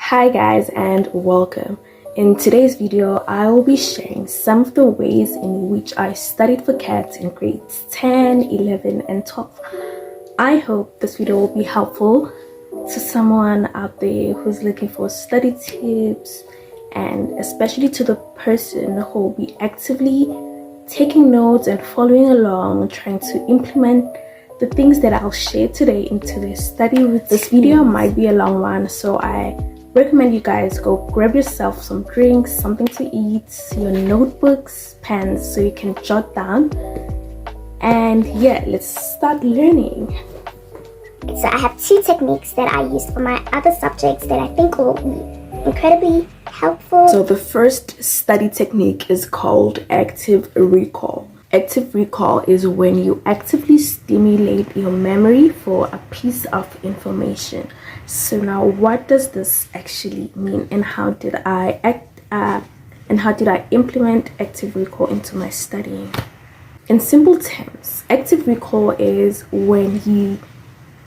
Hi guys and welcome. In today's video, I will be sharing some of the ways in which I studied for CAT in grades 10, 11 and 12. I hope this video will be helpful to someone out there who's looking for study tips, and especially to the person who will be actively taking notes and following along, trying to implement the things that I'll share today into their study routine. This video might be a long one, so I recommend you guys go grab yourself some drinks, something to eat, your notebooks, pens, so you can jot down. And yeah, let's start learning. So I have two techniques that I use for my other subjects that I think will be incredibly helpful. So the first study technique is called active recall. Active recall is when you actively stimulate your memory for a piece of information. So now, what does this actually mean, and how did I implement active recall into my studying? In simple terms, active recall is when you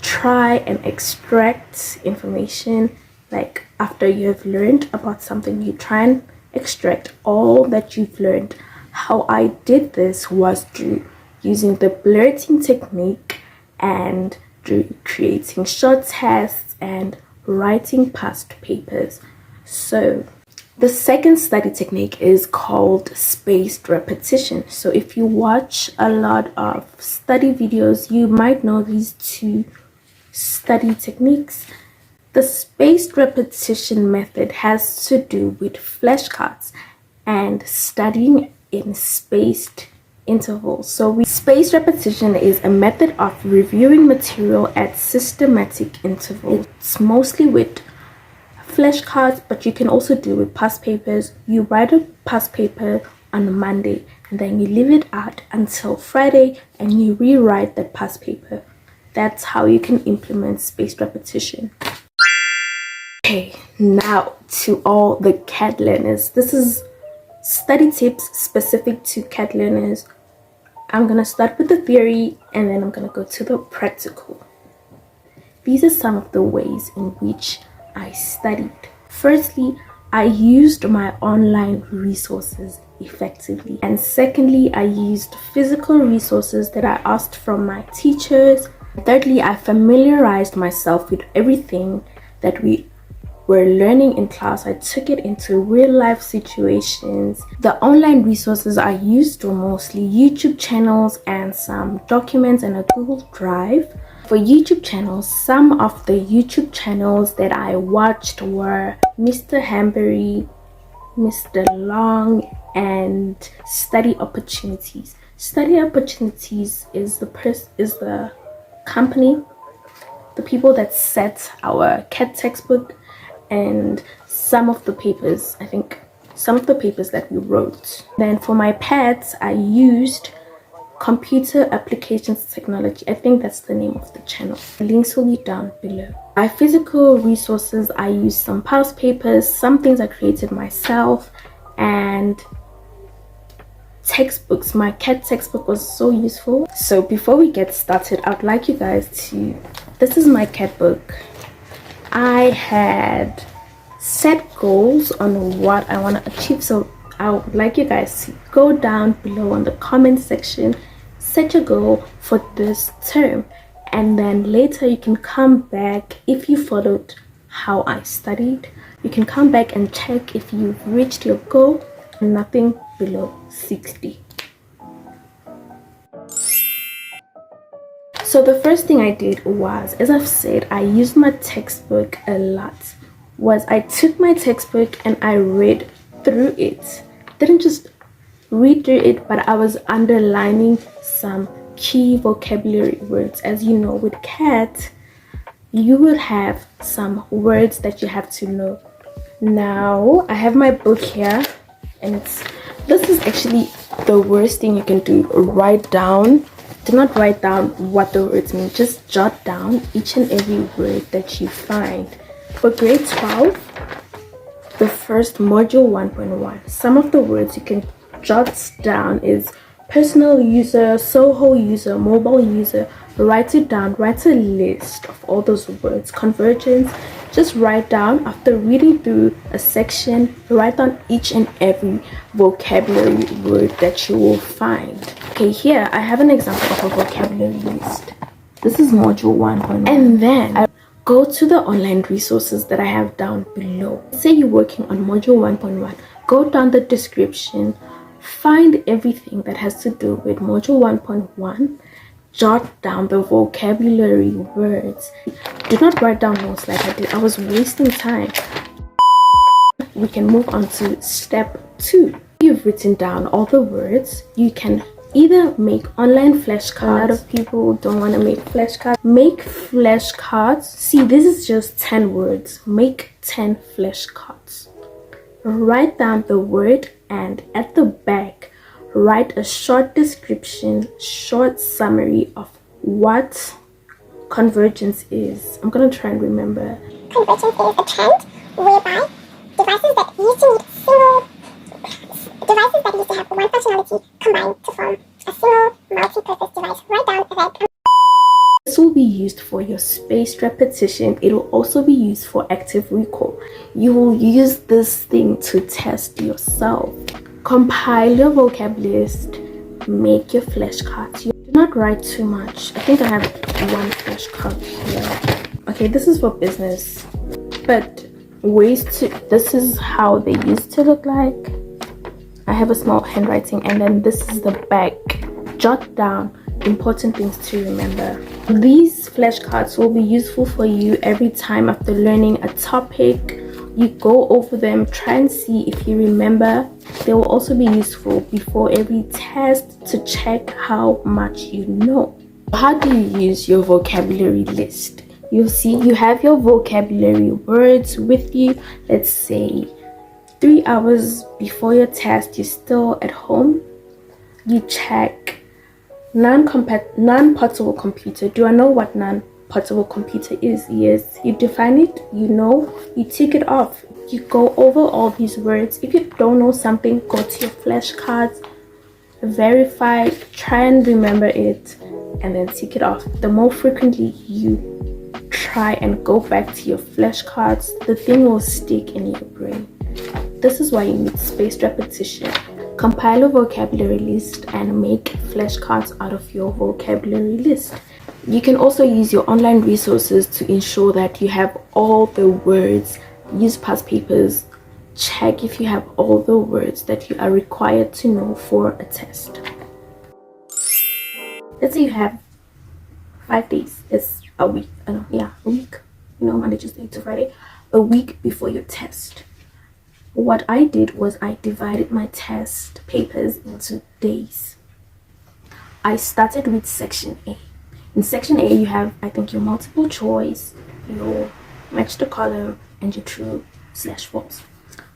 try and extract information, like after you have learned about something, you try and extract all that you've learned. How I did this was through using the blurting technique and through creating short tests and writing past papers. So the second study technique is called spaced repetition. So if you watch a lot of study videos, you might know these two study techniques. The spaced repetition method has to do with flashcards and studying in spaced intervals. So spaced repetition is a method of reviewing material at systematic intervals. It's mostly with flashcards, but you can also do with past papers. You write a past paper on Monday and then you leave it out until Friday and you rewrite that past paper. That's how you can implement spaced repetition. Okay, now to all the CAT learners, this is study tips specific to CAT learners. I'm gonna start with the theory and then I'm gonna go to the practical. These are some of the ways in which I studied. Firstly, I used my online resources effectively. And secondly, I used physical resources that I asked from my teachers. Thirdly, I familiarized myself with everything that we were learning in class. I took it into real life situations. The online resources I used were mostly YouTube channels and some documents and a Google Drive. For YouTube channels, some of the YouTube channels that I watched were Mr. Hambury, Mr. Long, and Study Opportunities. Study Opportunities is the company, the people that set our CAT textbook and some of the papers that we wrote. Then for my pads, I used Computer Applications Technology. I think that's the name of the channel. The links will be down below. My physical resources, I used some past papers, some things I created myself, and textbooks. My CAT textbook was so useful. So before we get started, I'd like you guys to, this is my CAT book. I had set goals on what I want to achieve, so I would like you guys to go down below on the comment section, set your goal for this term, and then later you can come back. If you followed how I studied, you can come back and check if you've reached your goal. Nothing below 60. So the first thing I did was, as I've said, I used my textbook a lot. I took my textbook and I read through it. Didn't just read through it, but I was underlining some key vocabulary words. As you know, with CAT, you will have some words that you have to know. Now, I have my book here, and this is actually the worst thing you can do. Do not write down what the words mean. Just jot down each and every word that you find. For grade 12, the first module 1.1, some of the words you can jot down is personal user, Soho user, mobile user, write it down, write a list of all those words. Convergence, just write down, after reading through a section, write down each and every vocabulary word that you will find. Okay, here I have an example of a vocabulary list. This is module 1.1. And then I go to the online resources that I have down below. Say you're working on module 1.1. Go down the description, find everything that has to do with module 1.1. Jot down the vocabulary words. Do not write down notes like I did. I was wasting time. We can move on to step 2. You've written down all the words. You can either make online flashcards. A lot of people don't want to make flashcards. Make flashcards. See, this is just 10 words. Make 10 flashcards. Write down the word, and at the back write a short description, short summary of what convergence is. I'm gonna try and remember. Convergence is a trend whereby devices that used to have one functionality combine to form a single multi-purpose device. Write down that. This will be used for your spaced repetition. It will also be used for active recall. You will use this thing to test yourself. Compile your vocab list, make your flashcards. You do not write too much. I think I have one flashcard here. Okay, this is for business, but this is how they used to look like. I have a small handwriting, and then this is the back. Jot down important things to remember. These flashcards will be useful for you every time after learning a topic. You go over them, try and see if you remember. They will also be useful before every test to check how much you know. How do you use your vocabulary list? You'll see you have your vocabulary words with you. Let's say 3 hours before your test, you're still at home. You check non-portable computer. Do I know what non-portable computer is? Yes, you define it, you know, you tick it off. You go over all these words. If you don't know something, go to your flashcards, verify, try and remember it, and then tick it off. The more frequently you try and go back to your flashcards, the thing will stick in your brain. This is why you need spaced repetition. Compile a vocabulary list and make flashcards out of your vocabulary list. You can also use your online resources to ensure that you have all the words. Use past papers. Check if you have all the words that you are required to know for a test. Let's say you have 5 days. It's a week. A week. Monday, Tuesday to Friday. A week before your test. What I did was I divided my test papers into days. I started with section A. In section A, you have, I think, your multiple choice, your match the column, and your true/false.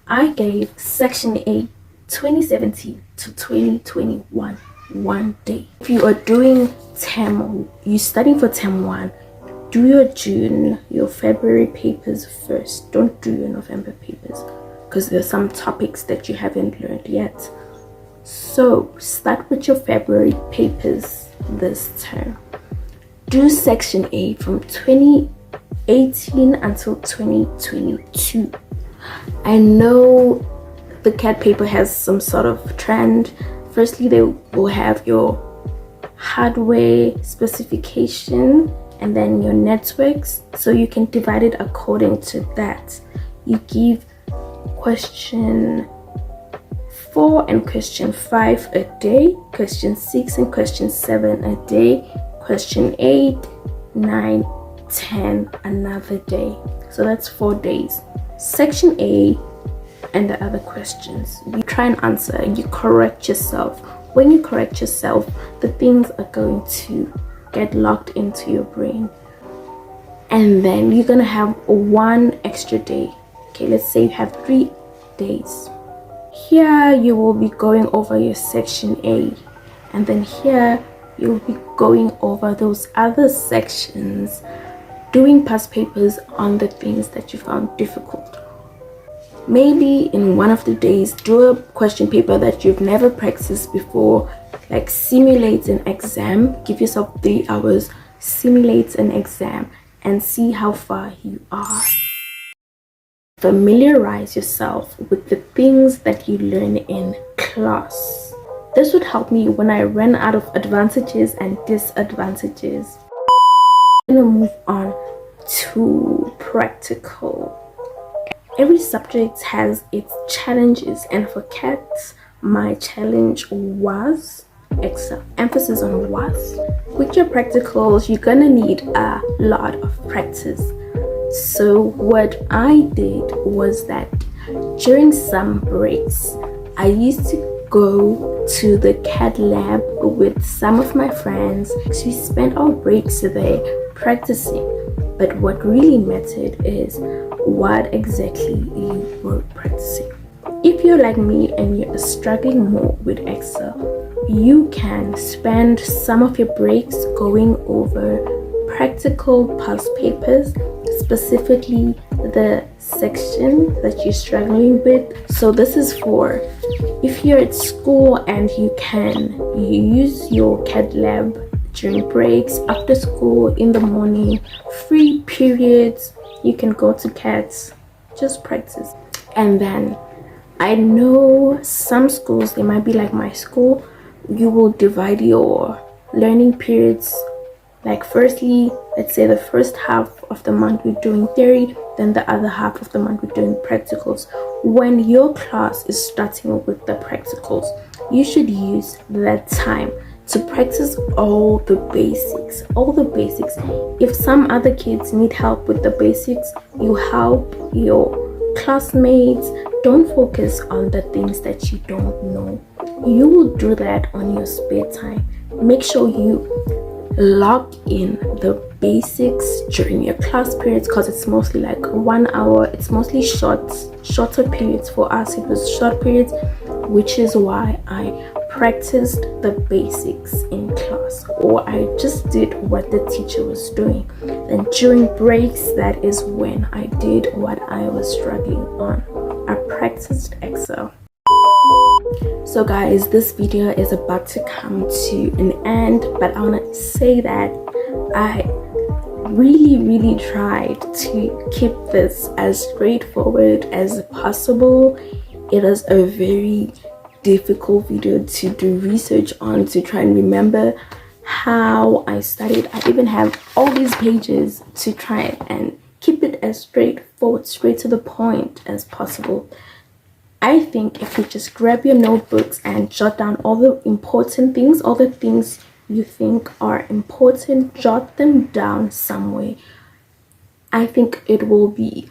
I gave section A 2017 to 2021 1 day. If you are doing you're studying for term 1, do your June, your February papers first. Don't do your November papers, because there's some topics that you haven't learned yet. So start with your February papers this term. Do section A from 2018 until 2022. I know the CAT paper has some sort of trend. Firstly, they will have your hardware specification and then your networks, so you can divide it according to that. You give question 4 and question 5 a day, question 6 and question 7 a day, question 8, 9, 10 another day. So that's 4 days. Section A and the other questions, you try and answer, you correct yourself. When you correct yourself, the things are going to get locked into your brain, and then you're gonna have 1 extra day. Okay, let's say you have 3 days. Here you will be going over your section A, and then here you'll be going over those other sections, doing past papers on the things that you found difficult. Maybe in one of the days, do a question paper that you've never practiced before, like simulate an exam. Give yourself 3 hours, simulate an exam and see how far you are. Familiarize yourself with the things that you learn in class. This would help me when I run out of advantages and disadvantages. I'm gonna move on to practical. Every subject has its challenges, and for cats, my challenge was Excel. Emphasis on was. With your practicals, you're gonna need a lot of practice. So what I did was that during some breaks, I used to go to the CAD lab with some of my friends. We spent our breaks there practicing. But what really mattered is what exactly you were practicing. If you're like me and you're struggling more with Excel, you can spend some of your breaks going over practical past papers, specifically the section that you're struggling with. So this is for if you're at school and you use your CAD lab during breaks, after school, in the morning, free periods, you can go to CADs, just practice. And then I know some schools, they might be like my school, you will divide your learning periods. Like firstly, let's say the first half of the month we're doing theory, then the other half of the month we're doing practicals. When your class is starting with the practicals, you should use that time to practice all the basics. If some other kids need help with the basics, you help your classmates. Don't focus on the things that you don't know. You will do that on your spare time. Make sure you log in the basics during your class periods, because it's mostly like 1 hour. It's mostly shorter periods. For us, it was short periods, which is why I practiced the basics in class, or I just did what the teacher was doing. Then during breaks, that is when I did what I was struggling on. I practiced Excel. So guys, this video is about to come to an end, but I want to say that I really tried to keep this as straightforward as possible. It is a very difficult video to do research on, to try and remember how I studied. I even have all these pages to try and keep it as straightforward, straight to the point as possible. I think if you just grab your notebooks and jot down all the important things, all the things you think are important, jot them down somewhere. I think it will be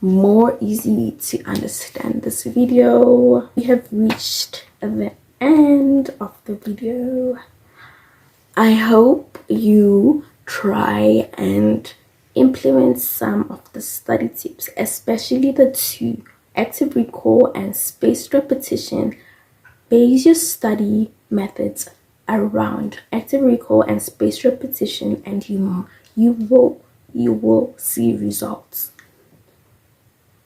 more easy to understand this video. We have reached the end of the video. I hope you try and implement some of the study tips, especially the two, active recall and spaced repetition. Base your study methods around active recall and spaced repetition, and you will see results.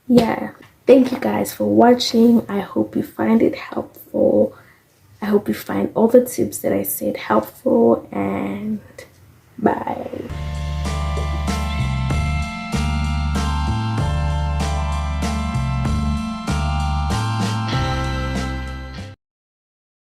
Yeah, thank you guys for watching. I hope you find it helpful. I hope you find all the tips that I said helpful, and bye.